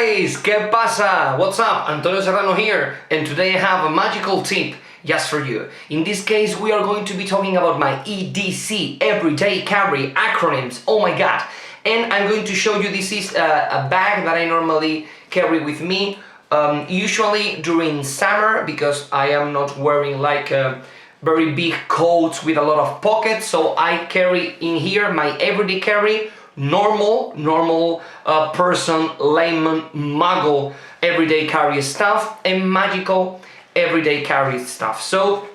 guys, ¿qué pasa? What's up? Antonio Serrano here, and today I have a magical tip just for you. In this case, we are going to be talking about my EDC, Everyday Carry acronyms. Oh my god. And I'm going to show you, this is a bag that I normally carry with me, usually during summer, because I am not wearing like very big coats with a lot of pockets, so I carry in here my everyday carry, normal person, layman, muggle everyday carry stuff, and magical everyday carry stuff. So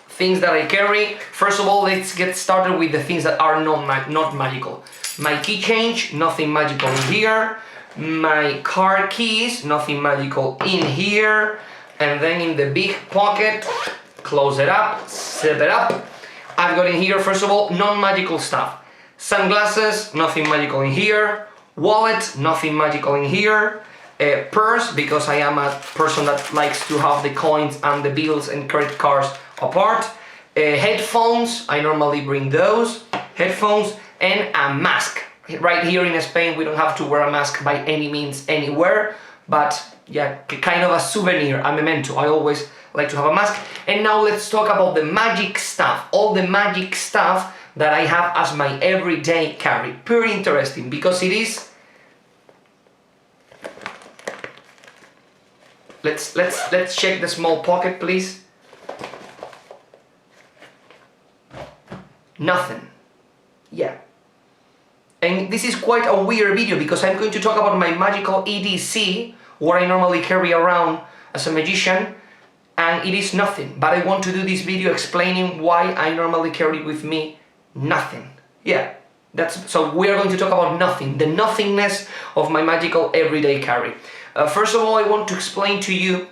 things that I carry, first of all, let's get started with the things that are not magical. My key change, nothing magical in here. My car keys, nothing magical in here. And then in the big pocket, close it up, zip it up. I've got in here, first of all, non-magical stuff. Sunglasses, nothing magical in here. Wallet, nothing magical in here. Purse, because I am a person that likes to have the coins and the bills and credit cards apart. Headphones, I normally bring those. Headphones and a mask. Right here in Spain, we don't have to wear a mask by any means anywhere, but yeah, kind of a souvenir, a memento. I always like to have a mask. And now let's talk about the magic stuff, all the magic stuff that I have as my everyday carry. Pretty interesting, because it is... Let's check the small pocket, please. Nothing. Yeah. And this is quite a weird video, because I'm going to talk about my magical EDC, what I normally carry around as a magician, and it is nothing. But I want to do this video explaining why I normally carry with me nothing. Yeah, so we are going to talk about nothing, the nothingness of my magical everyday carry. First of all, I want to explain to you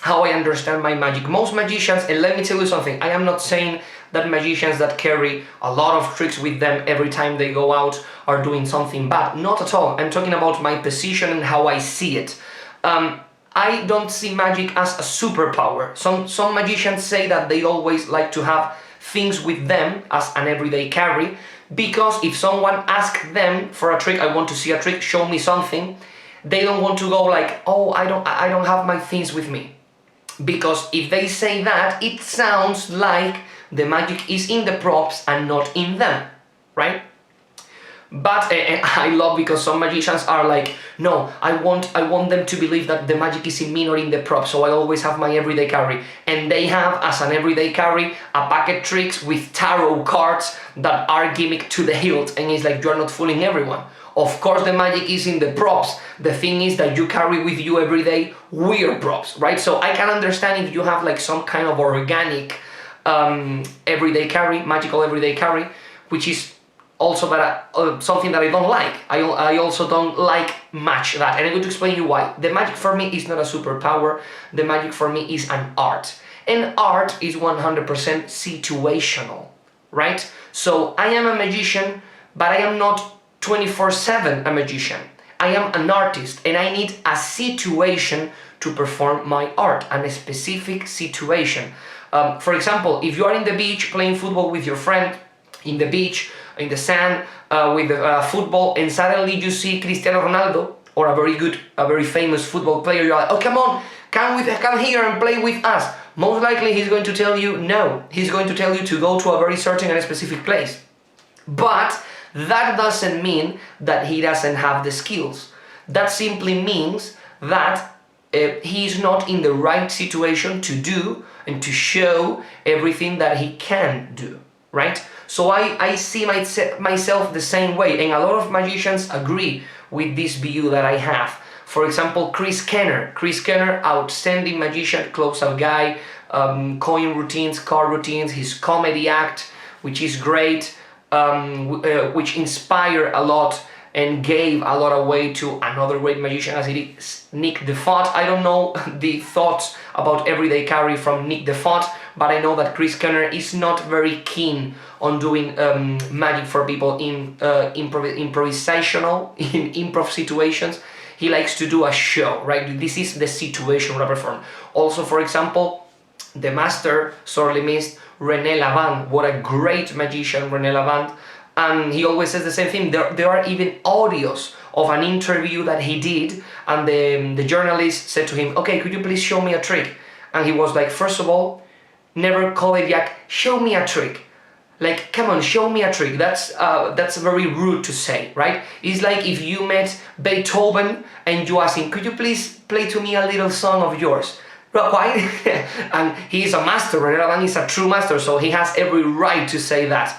how I understand my magic. Most magicians, and let me tell you something, I am not saying that magicians that carry a lot of tricks with them every time they go out are doing something bad. Not at all. I'm talking about my position and how I see it. I don't see magic as a superpower. Some magicians say that they always like to have things with them as an everyday carry, because if someone asks them for a trick, I want to see a trick, show me something, they don't want to go like, oh, I don't have my things with me. Because if they say that, it sounds like the magic is in the props and not in them, right? But I love, because some magicians are like, no, I want them to believe that the magic is in me, not in the prop, so I always have my everyday carry. And they have, as an everyday carry, a packet tricks with tarot cards that are gimmick to the hilt, and it's like, you're not fooling everyone. Of course the magic is in the props. The thing is that you carry with you every day weird props, right? So I can understand if you have like some kind of organic everyday carry, magical everyday carry, which is also something that I don't like. I also don't like much that, and I'm going to explain you why. The magic for me is not a superpower. The magic for me is an art, and art is 100% situational, right? So I am a magician, but I am not 24/7 a magician. I am an artist, and I need a situation to perform my art, and a specific situation. For example, if you are in the beach playing football with your friend, in the beach, in the sand, with football, and suddenly you see Cristiano Ronaldo, or a very famous football player, you're like, oh, come on, come here and play with us. Most likely he's going to tell you no. He's going to tell you to go to a very certain and specific place. But that doesn't mean that he doesn't have the skills. That simply means that he's not in the right situation to do and to show everything that he can do, right? So I see myself the same way, and a lot of magicians agree with this view that I have. For example, Chris Kenner, outstanding magician, close-up guy, coin routines, card routines, his comedy act, which is great, which inspired a lot and gave a lot away to another great magician as it is Nick Default. I don't know the thoughts about everyday carry from Nick Default, but I know that Chris Kenner is not very keen on doing magic for people in improvisational, in improv situations. He likes to do a show, right? This is the situation that I perform. Also, for example, the master, sorely missed, René Lavand. What a great magician, René Lavand. And he always says the same thing. There are even audios of an interview that he did and the journalist said to him, okay, could you please show me a trick? And he was like, first of all, never call it like, show me a trick. Like, come on, show me a trick. That's very rude to say, right? It's like if you met Beethoven and you ask him, could you please play to me a little song of yours? Right? And he's a master, and he's a true master, so he has every right to say that.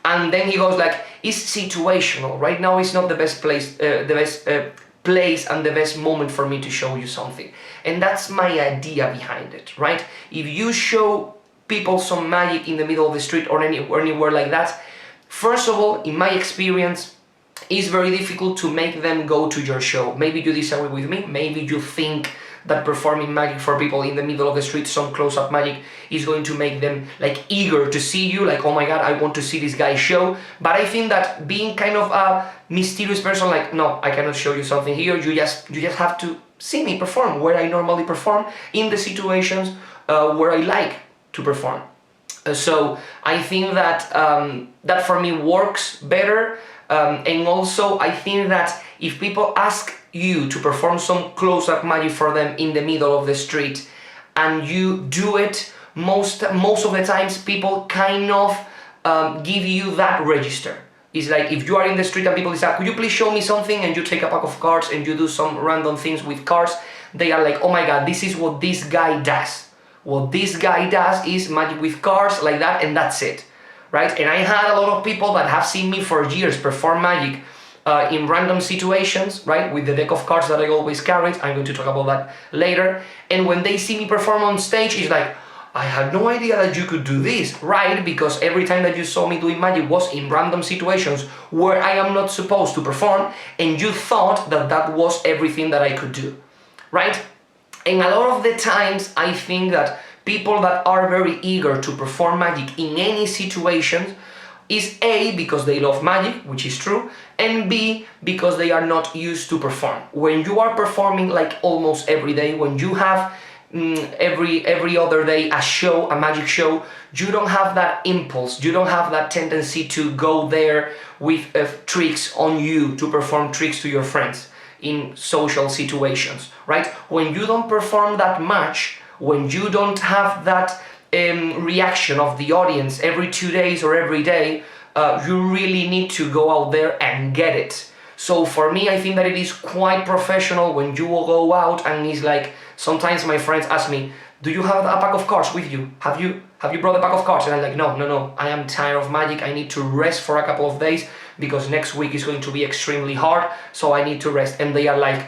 And then he goes like, it's situational. Right now it's not the best place, place and the best moment for me to show you something. And that's my idea behind it, right? If you show people some magic in the middle of the street or anywhere like that, first of all, in my experience, it's very difficult to make them go to your show. Maybe you disagree with me, maybe you think that performing magic for people in the middle of the street, some close-up magic, is going to make them like eager to see you, like, oh my god, I want to see this guy's show. But I think that being kind of a mysterious person, like, no, I cannot show you something here, you just have to see me perform where I normally perform, in the situations where I like to perform. So I think that that for me works better, and also I think that if people ask you to perform some close-up magic for them in the middle of the street and you do it, most of the times people kind of give you that register. It's like if you are in the street and people say, could you please show me something, and you take a pack of cards and you do some random things with cards, they are like, oh my god, this is what this guy does. What this guy does is magic with cards like that, and that's it, right? And I had a lot of people that have seen me for years perform magic in random situations, right, with the deck of cards that I always carried. I'm going to talk about that later. And when they see me perform on stage, it's like, I had no idea that you could do this, right? Because every time that you saw me doing magic was in random situations where I am not supposed to perform, and you thought that that was everything that I could do, right? And a lot of the times I think that people that are very eager to perform magic in any situation is A, because they love magic, which is true, and B, because they are not used to perform. When you are performing like almost every day, when you have every other day a show, a magic show, you don't have that impulse, you don't have that tendency to go there with tricks on you, to perform tricks to your friends in social situations, right? When you don't perform that much, when you don't have that reaction of the audience every 2 days or every day, you really need to go out there and get it. So for me, I think that it is quite professional when you will go out, and it's like, sometimes my friends ask me, do you have a pack of cards with you? Have you brought a pack of cards? And I'm like, no, I am tired of magic, I need to rest for a couple of days because next week is going to be extremely hard, so I need to rest. And they are like,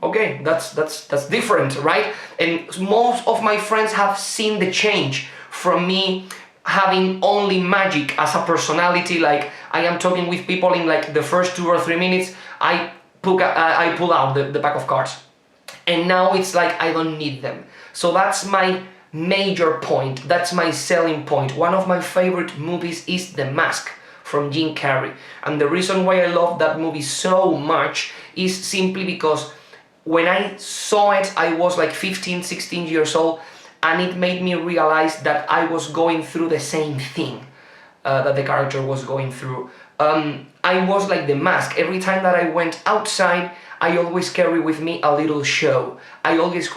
okay, that's different, right? And most of my friends have seen the change from me having only magic as a personality. Like, I am talking with people in like the first 2 or 3 minutes, I pull out the pack of cards. And now it's like I don't need them. So that's my major point, that's my selling point. One of my favorite movies is The Mask from Jim Carrey. And the reason why I love that movie so much is simply because when I saw it, I was like 15, 16 years old, and it made me realize that I was going through the same thing that the character was going through. I was like the mask. Every time that I went outside, I always carry with me a little show. I always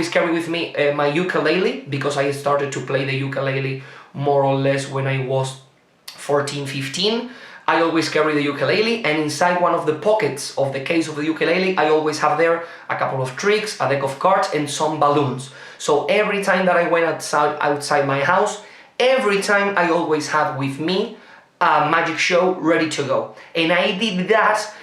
carry with me my ukulele, because I started to play the ukulele more or less when I was 14, 15. I always carry the ukulele, and inside one of the pockets of the case of the ukulele, I always have there a couple of tricks, a deck of cards, and some balloons. So every time that I went outside my house, every time I always had with me a magic show ready to go. And I did that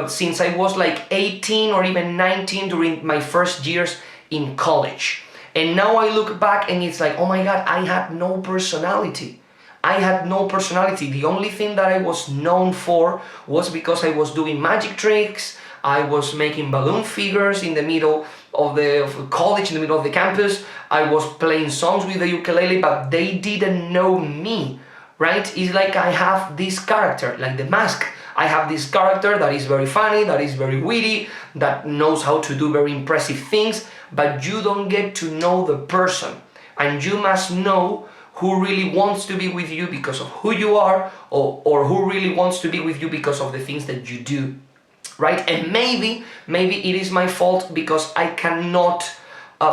since I was like 18 or even 19 during my first years in college. And now I look back and it's like, oh my god, I had no personality. I had no personality. The only thing that I was known for was because I was doing magic tricks, I was making balloon figures in the middle of the college, in the middle of the campus, I was playing songs with the ukulele, but they didn't know me, right? It's like I have this character, like the mask. I have this character that is very funny, that is very witty, that knows how to do very impressive things, but you don't get to know the person. And you must know who really wants to be with you because of who you are, or who really wants to be with you because of the things that you do. right? And maybe it is my fault because I cannot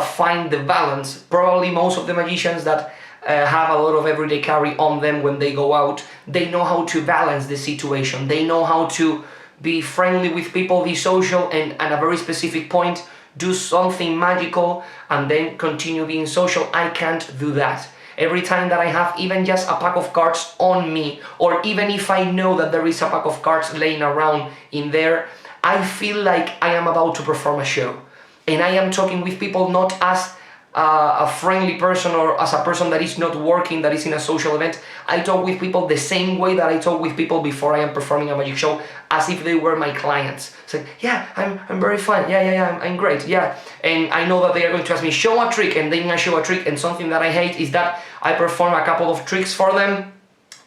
find the balance. Probably most of the magicians that have a lot of everyday carry on them when they go out, they know how to balance the situation. They know how to be friendly with people, be social, and at a very specific point do something magical and then continue being social. I can't do that. Every time that I have even just a pack of cards on me, or even if I know that there is a pack of cards laying around in there, I feel like I am about to perform a show. And I am talking with people not as a friendly person or as a person that is not working, that is in a social event. I talk with people the same way that I talk with people before I am performing a magic show, as if they were my clients. It's like, yeah, I'm very fine, yeah, I'm great, yeah. And I know that they are going to ask me, show a trick, and then I show a trick, and something that I hate is that I perform a couple of tricks for them.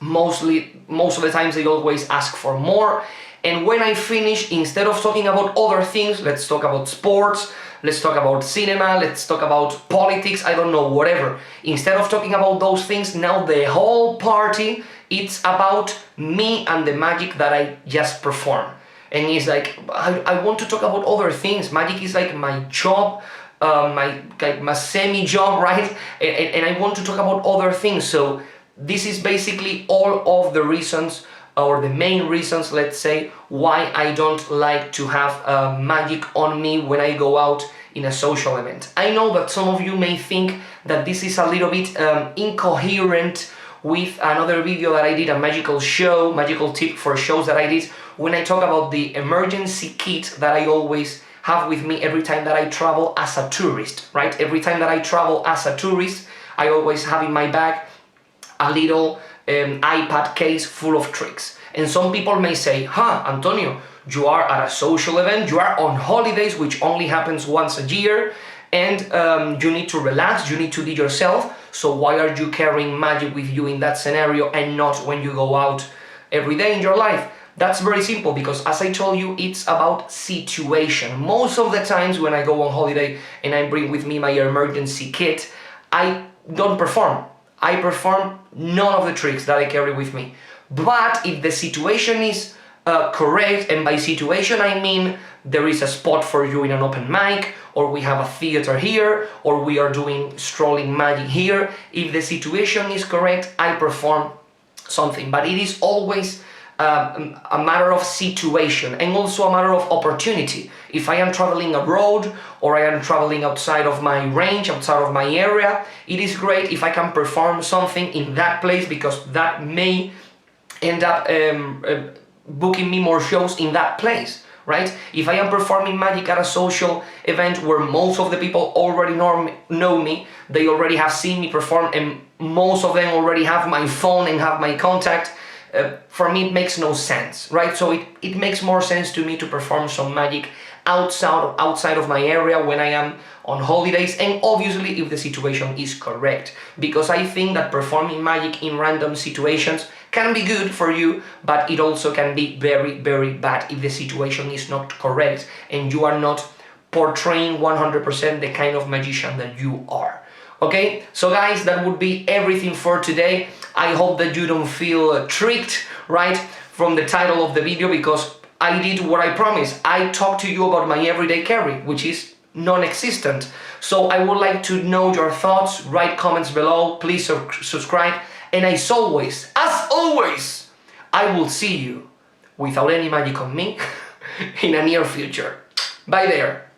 Most of the times they always ask for more. And when I finish, instead of talking about other things, let's talk about sports, let's talk about cinema, let's talk about politics, I don't know, whatever. Instead of talking about those things, now the whole party, it's about me and the magic that I just perform. And it's like, I want to talk about other things. Magic is like my job, my semi-job, right? And I want to talk about other things. So this is basically all of the reasons, or the main reasons, let's say, why I don't like to have magic on me when I go out in a social event. I know that some of you may think that this is a little bit incoherent with another video that I did, a magical tip for shows that I did, when I talk about the emergency kit that I always have with me every time that I travel as a tourist, right? Every time that I travel as a tourist, I always have in my bag a little iPad case full of tricks. And some people may say, Antonio, you are at a social event, you are on holidays, which only happens once a year, and you need to relax, you need to be yourself, so why are you carrying magic with you in that scenario and not when you go out every day in your life? That's very simple, because as I told you, it's about situation. Most of the times when I go on holiday and I bring with me my emergency kit, I don't perform. I perform none of the tricks that I carry with me. But if the situation is correct, and by situation I mean there is a spot for you in an open mic, or we have a theater here, or we are doing strolling magic here, if the situation is correct, I perform something. But it is always a matter of situation, and also a matter of opportunity. If I am traveling abroad, or I am traveling outside of my range, outside of my area, it is great if I can perform something in that place, because that may end up booking me more shows in that place, right? If I am performing magic at a social event where most of the people already know me, they already have seen me perform, and most of them already have my phone and have my contact, for me it makes no sense, right? So it makes more sense to me to perform some magic outside of my area when I am on holidays, and obviously if the situation is correct, because I think that performing magic in random situations can be good for you, but it also can be very, very bad if the situation is not correct and you are not portraying 100% the kind of magician that you are. Okay, so guys, that would be everything for today. I hope that you don't feel tricked, right, from the title of the video, because I did what I promised. I talked to you about my everyday carry, which is non-existent. So I would like to know your thoughts. Write comments below, please subscribe, and as always, I will see you without any magic on me in a near future. Bye there.